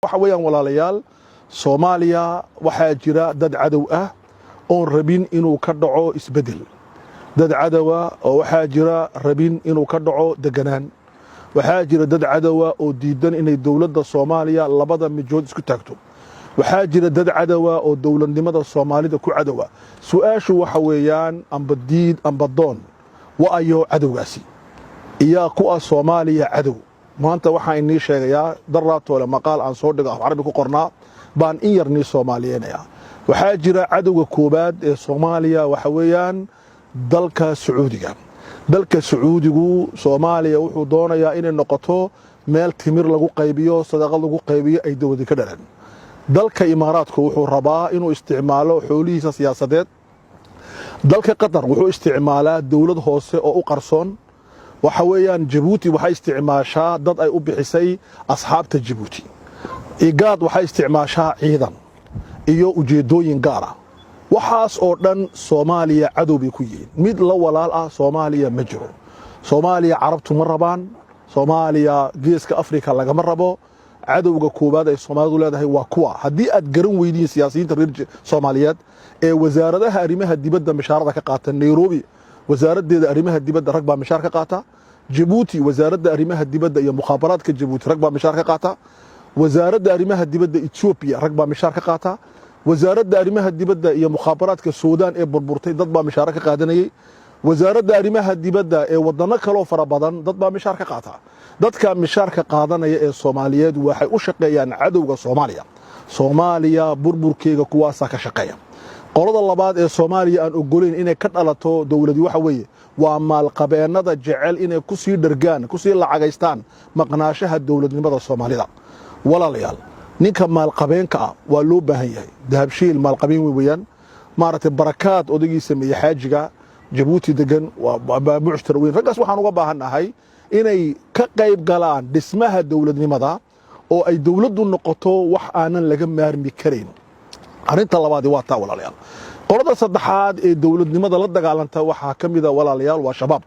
waxa weeyaan walaalayaal Soomaaliya waxaa jira dad cadow ah oo rabin inuu ka dhaco isbedel dad cadow ah oo waxaa jira rabin inuu ka dhaco deganaan waxaa jira dad cadow ah oo diidan inay dawladda Soomaaliya labada mijood isku taagto waxaa jira dad cadow ah oo dawladnimada Soomaalida ku cadow ah su'aashu waxa weeyaan amba diid amba doon waayo cadowgaasi iyo kuwa Soomaaliya cadow maanta waxaan inii sheegayaa darraatoole maqaal aan soo dhigo Carabi ku qornaa baan in yarnii Soomaaliyeynaya waxaa jira cadowga koobaad ee Soomaaliya waxa weeyaan dalka Sacuudigu Soomaaliya wuxuu doonayaa inay noqoto meel timir lagu qaybiyo sadaqad lagu qaybiyo ay dawlad ka dhalan dalka Imaaraadku wuxuu rabaa inuu isticmaalo xoolihiisa siyaasadeed dalka Qatar wuxuu isticmaalaa dawlad hoose oo u qarsoon waxa weeyaan Djibouti waxay isticmaashaa dad ay u bixisay asxaabta Djibouti igaad waxay isticmaashaa ciidan iyo ujeedooyin gaar ah waxaas oo dhan Soomaaliya cadow bay ku yihiin mid la walaal ah Soomaaliya ma jiro Soomaaliya carabtu ma rabaan Soomaaliya geeska Afrika laga ma rabo cadowga koobaad ay Soomaalidu leedahay waa kuwa haddii aad garan weydiin siyaasiyiinta reer Soomaaliyeed ee wasaaradaha arrimaha dibadda mishaarada ka qaata Nairobi wasaaraddeeda arrimaha dibadda rag baa mishaar ka qaata Djibouti wasaaradda arrimaha dibadda iyo mukhaabaraadka Djibouti rag baa mishaar ka qaata wasaaradda arrimaha dibadda Ethiopia rag baa mishaar ka qaata wasaaradda arrimaha dibadda iyo mukhaabaraadka Suudaan ee burburtay dad baa mishaar ka qaadanayay wasaaradda arrimaha dibadda ee wadano kale oo fara badan dad baa mishaar ka qaata dadka mishaar ka qaadanaya ee Soomaaliyeed waxay u shaqeeyaan cadowga Soomaaliya burburkeega kuwaas ka shaqeeya qolada labaad ee Soomaaliya aan ogoleyn inay ka dhalato dawladii waxa weeye waa maalqabeennada jecel inay ku sii dhargaan ku sii lacagaystaan maqnaashaha dawladnimada Soomaalida walaalayaal ninka maalqabeenka ah waa loo baahan yahay dahabshiil maalqabeen weeyaan maaragtay barakaad odagii sameeyay xaajiga Djibouti degan waa mushtar weyn ragaas waxaan uga baahanahay inay ka qayb galaan dhismaha dawladnimada oo ay dawladdu noqoto wax aanan laga maarmi karin arinta labaad waa taa walaalayaal qolada saddexaad ee dawladnimada la dagaalanta waxa kamida walaalayaal waa shabaab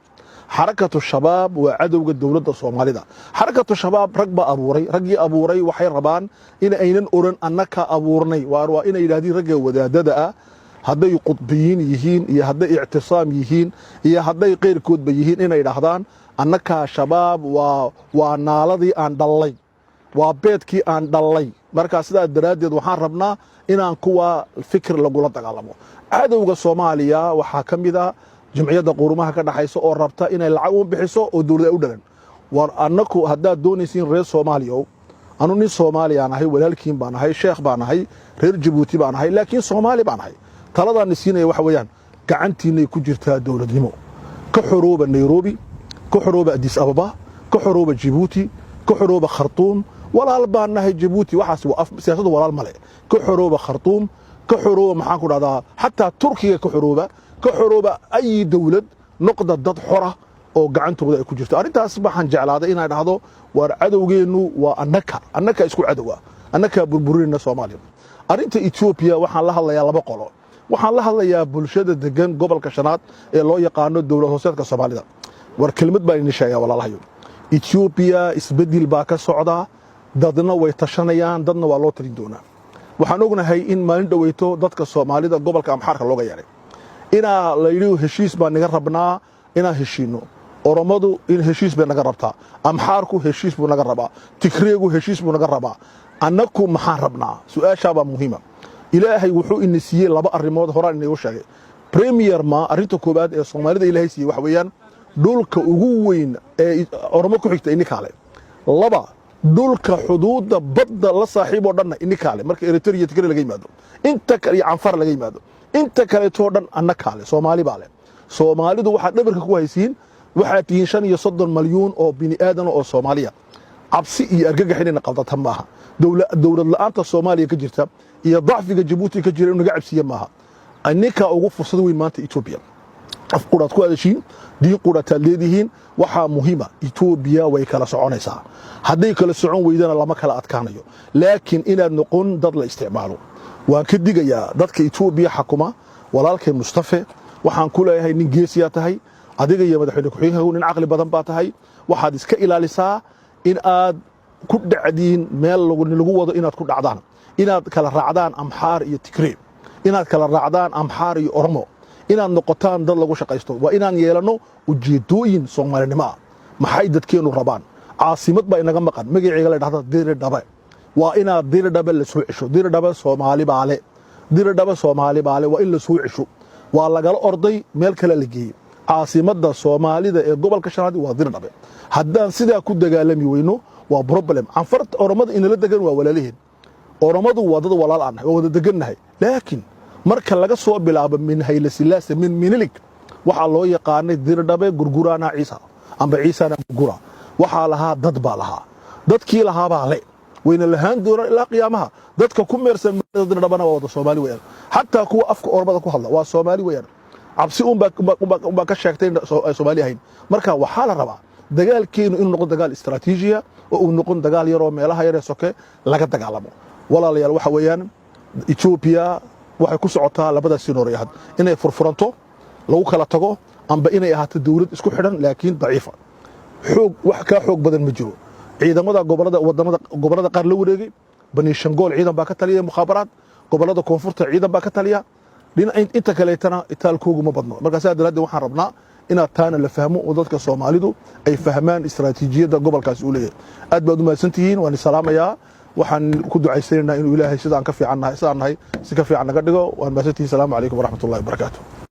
xarakatu shabaab waa cadowga dawladda Soomaalida xarakatu shabaab ragba abuuray waxay rabaan in aynan oran annaka abuurnay waa inay yiraahdeen ragga wadaadada ah hadday qudbiyiin yihiin iyo hadday i'tisaam yihiin iyo hadday qeyrkoodba yihiin inay dhahdaan annaka shabaab waa naaladii aan dhalay waa beedkii aan dhalay marka sidaa daraadeed waxaan rabnaa inaan kuwa fikir lagula dagaalamo cadowga Soomaaliya waxa kamida jumciyada qurumaha ka dhaxayso oo rabta inay lacag u bixiso oo dawladda u dhalan war annaku hadaa doonaysiin reer Soomaaliya anu nin Soomaaliya ahay walaalkiin baan ahay sheekh baan ahay reer Djibouti baan ahay laakiin Soomaali baan ahay taladan siinay waxa weeyaan gacantiinay ku jirtaa dawladnimo ka xorooba Nairobi ka xorooba Addis Ababa ka xorooba Djibouti ka xorooba Khartoum walaal baan nahay Djibouti waxaas waa siyaasadda walaal male ka xorooba Khartoum ka xorooba maxaan ku dhahdaa hatta Turkiga ka xorooba ay dawlad noqda dad xora oo gacantooda ay ku jirto arintaas waxaan jeclaaday inaan dhahdo war cadowgeenu waa annaka isku cadowa annaka burburina Soomaaliya arinta Ethiopia waxaan la hadlayaa laba qolo waxaan la hadlayaa bulshada degan gobolka shanaad ee loo yaqaano dawlad hooseedka Soomaalida war kelmad baan idin sheegaa walaalahayo Ethiopia isbedel baa ka socda dadna way tashanayaan dadna waa loo talin doonaa waxaan ognahay in maalin dhaweyto dadka Soomaalida gobolka Amxaarka looga yeeray ina la yiri heshiis baan naga rabnaa ina heshiino oromadu in heshiis baan naga rabtaa Amxaarku heshiis buu naga rabaa Tigreegu heshiis buu naga rabaa annaku maxaan rabnaa su'aasha baa muhiima ilaahay wuxuu in siiyay laba arimood horaan inuu sheegay premier ma arinta koobaad ee Soomaalida ilaahay siiyay wax weeyaan dhulka ugu weyn ee oromo ku xigta in kale laba dhulka xuduudda badda la saaxiibo dhanna in kale marka Eritrea Tigray laga yimaado inta kale iyo Anfar laga yimaado inta kale too dhan annaka Soomaali baale Soomaalidu waxa dhabarka ku haysiin waxa tihiin 35 malyan oo bini aadan oo Soomaaliya cabsi iyo argagax inay qaldatan maaha dawlad la'aanta Soomaaliya ka jirta iyo dacfiga Djibouti ka jira inuu gacabsiye maaha annika ugu fursad weyn maanta Ethiopia afquraad ku adashiin diin quraad leedihiin waxa muhiima Ethiopia way kala soconaysaa haday kala socon weydana lama kala adkaanayo laakiin inaad noqon dad la isticmaalo waan ka digayaa dadka Ethiopia xukuma walaalkay Mustafa waxaan ku leeyahay nin geesiya tahay adiga iyo madaxweyne ku-xigeenka nin aqli badan baa tahay waxaad iska ilaalisaa in aad ku dhacdiin meel lagu wado inaad ku dhacdaan inaad kala raacdaan amxaar iyo tigree inaad kala raacdaan amxaar iyo oromo inaad noqotaan dad lagu shaqaysto waa inaan yeelano ujeedooyin Soomaalinimo ah maxay dadkeenu rabaan caasimad baa inaga maqan magaceega la dhahdo Diridhabe waa inaad Diridhabe la soo cisho Diridhabe Soomaali baale Diridhabe Soomaali baale waa in la soo cisho waa lagala orday meel kale la geeyay caasimada Soomaalida ee gobolka Shanaad waa Diridhabe haddaan sidaa ku dagaalami weyno waa problem anfarta oromada in la degan waa walaalihiin oromadu waa dad walaal ah oo wada degannahay laakiin marka laga soo bilaabo min Hayle Silaase min Minilik waxa loo yaqaanay Diridhabe gurguraana Ciisa amba Ciisana gurgura waxa lahaa dad baa lahaa dadkii lahaa baa le wayna lahaan doona ilaa qiyaamaha dadka ku meersan Diridhabana waa wada Soomaali weeyaan hatta kuwa afka oromada ku hadla waa Soomaali weeyaan cabsi baa ka sheegtay ay Soomaali ahayn marka waxa la rabaa dagaalkeenu inuu noqdo dagaal istiraatiijiya oo uu noqon dagaal yar oo meelaha yar ee soke laga dagaalamo walaalayaal waxa weeyaan Ethiopia waxay ku socotaa labada sinooriyad inay furfuranto lagu kala tago amba inay ahaato dawlad isku xidhan laakiin daciifa xoog wax ka xoog badan ma jiro ciidamada gobolada qaar la wareegay bani Shangool ciidan baa ka taliya mukhaabaraad gobolada koonfurta ciidan baa ka taliya inta kaleetana itaalkoogu ma badno marka saadalaad waxaan rabnaa inaad taana la fahmo oo dadka Soomaalidu ay fahmaan istiraatiijiyada gobolkaas uu leeyahay aad baad u mahadsantihiin waan salaamayaa waxaan ku ducaysanaa inuu Ilaahay sidaan ka fiicannahay si ka fiican naga dhigo waan mahadsantihiin salaamu calaykum waraxmatullaahi wabarakaatuh